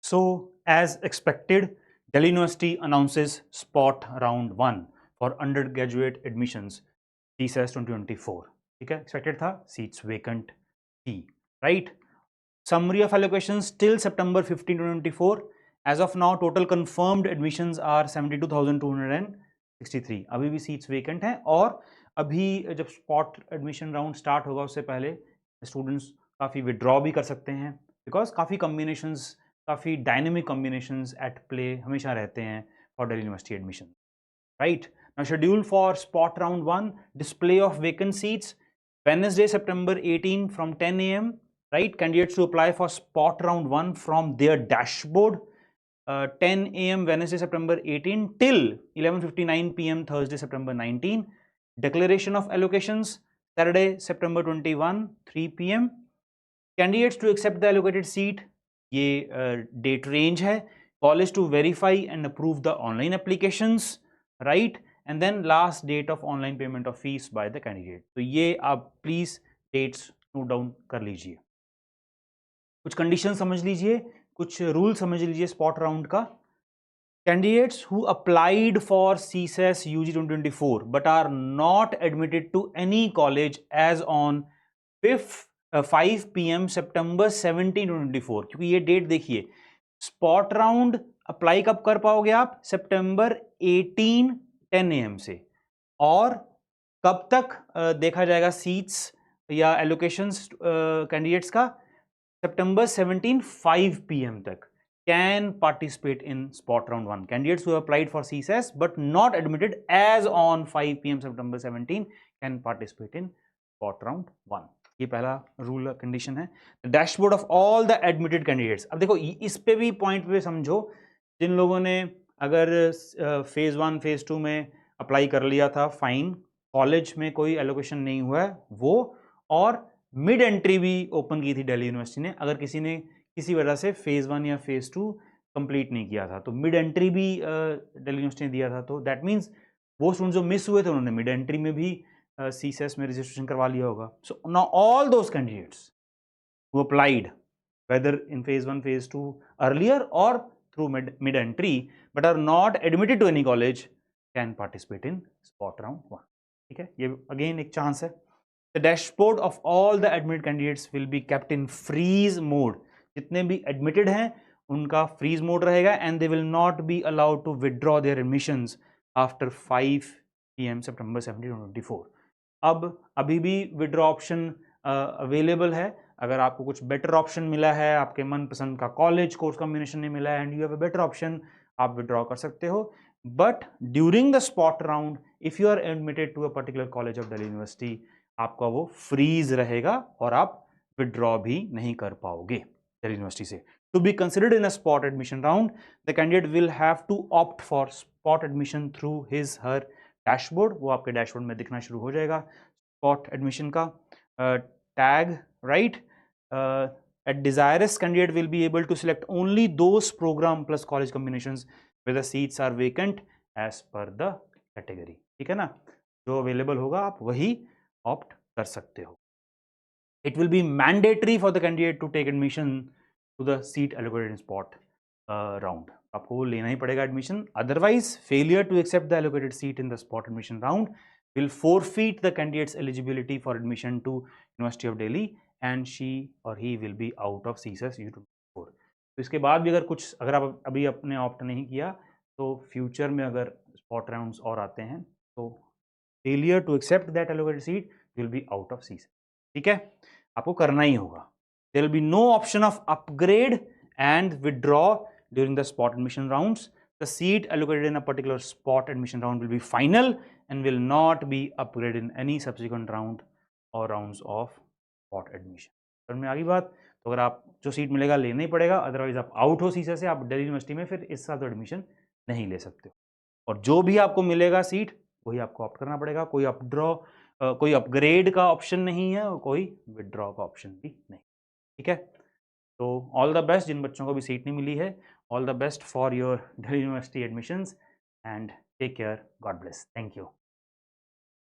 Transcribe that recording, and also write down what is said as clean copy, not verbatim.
So, as expected, Delhi University announces spot round 1 for undergraduate admissions, CSAS 2024. ठीक है, expected था, seats vacant थी, right? Summary of allocations till September 15, 2024. As of now, total confirmed admissions are 72,263. अभी भी seats vacant हैं और अभी जब spot admission round start होगा उससे पहले students काफ़ी withdraw भी कर सकते हैं because काफ़ी combinations, काफ़ी डायनेमिक कॉम्बिनेशंस एट प्ले हमेशा रहते हैं for Delhi university admission, right? Now schedule for spot round 1, display of vacant seats, Wednesday, September 18 from 10 a.m. Right? Candidates to apply for spot round 1 from their dashboard. 10 a.m. Wednesday, September 18 till 11:59 p.m. Thursday, September 19. Declaration of allocations Saturday, September 21, 3 p.m. Candidates to accept the allocated seat, ये date range है. College to verify and approve the online applications, right? And then last date of online payment of fees by the candidate. तो ये आप please dates note down कर लीजिए. कुछ condition समझ लीजिए, कुछ रूल समझ लीजिए स्पॉट राउंड का. Candidates who applied for CSAS UG 2024 but are not admitted to any college as on 5 PM September 17, 2024. क्योंकि ये डेट देखिए, स्पॉट राउंड अप्लाई कब कर पाओगे आप? सितंबर 18 10 AM से. और कब तक देखा जाएगा सीट्स या एलोकेशंस कैंडिडेट्स का? सितंबर 17 5 PM तक can participate in spot round 1. Candidates who have applied for CSAS but not admitted as on 5 PM September 17 can participate in spot round 1. ये पहला रूल कंडीशन है. Dashboard of all the admitted candidates. अब देखो इस पे भी point पे समझो, जिन लोगों ने अगर फेज 1 फेज 2 में अप्लाई कर लिया था, फाइन, कॉलेज में कोई एलोकेशन नहीं हुआ है वो, और मिड एंट्री भी ओपन की थी दिल्ली यूनिवर्सिटी ने, अगर किसी ने किसी वजह से फेज 1 या फेज 2 कंप्लीट नहीं किया था तो मिड एंट्री भी दिल्ली यूनिवर्सिटी ने दिया था. तो दैट मीन्स वो स्टूडेंट जो मिस हुए थे उन्होंने मिड एंट्री में भी CSAS में रजिस्ट्रेशन करवा लिया होगा. So now all those candidates who applied whether in phase 1 phase 2 earlier or through mid entry but are not admitted to any college can participate in spot round 1. ठीक है, ये again एक chance है. The dashboard of all the admitted candidates will be kept in freeze mode. जितने भी admitted हैं उनका freeze mode रहेगा and they will not be allowed to withdraw their admissions after 5 PM September 17, 2024. अब अभी भी विड्रॉ ऑप्शन अवेलेबल है. अगर आपको कुछ बेटर ऑप्शन मिला है, आपके मनपसंद का कॉलेज कोर्स कॉम्बिनेशन नहीं मिला है and you have a better option, आप विड्रॉ कर सकते हो. But during the spot round if you are admitted to a particular college of Delhi University, आपका वो फ्रीज रहेगा और आप विड्रॉ भी नहीं कर पाओगे दिल्ली यूनिवर्सिटी से. To be considered in a spot admission round, the candidate will have to opt for spot admission through his her dashboard. वो आपके डैशबोर्ड में दिखना शुरू हो जाएगा स्पॉट एडमिशन का tag, right? A desirous candidate will be able to select only those program plus college combinations where the seats are vacant as per the category. ठीक है ना? जो अवेलेबल होगा आप वही ऑप्ट कर सकते हो. It will be mandatory for the candidate to take admission to the seat allocated in spot round. आपको वो लेना ही पड़ेगा admission. Otherwise failure to accept the allocated seat in the spot admission round will forfeit the candidate's eligibility for admission to University of Delhi and she or he will be out of CSAS UG 2024. तो इसके बाद भी अगर आप अभी अपने opt नहीं किया तो फ्यूचर में अगर स्पॉट राउंड्स और आते हैं तो failure to accept that allocated seat will be out of CSAS. ठीक है, आपको करना ही होगा. There will be no option of upgrade and withdraw during the spot admission rounds. The seat allocated in a particular spot admission round will be final and will not be upgraded in any subsequent round or rounds of spot admission. समझ में आ गई बात? तो अगर आप जो seat मिलेगा लेना ही पड़ेगा, अदरवाइज आप आउट हो CSAS से, आप दिल्ली यूनिवर्सिटी में फिर इस साल तो एडमिशन नहीं ले सकते हो. और जो भी आपको मिलेगा सीट वही आपको ऑप्ट करना पड़ेगा. कोई अपग्रेड का ऑप्शन नहीं है और कोई विदड्रॉ का ऑप्शन भी नहीं. ठीक है, तो ऑल द बेस्ट जिन बच्चों को भी सीट नहीं मिली है. All the best for your Delhi University admissions and take care. God bless. Thank you.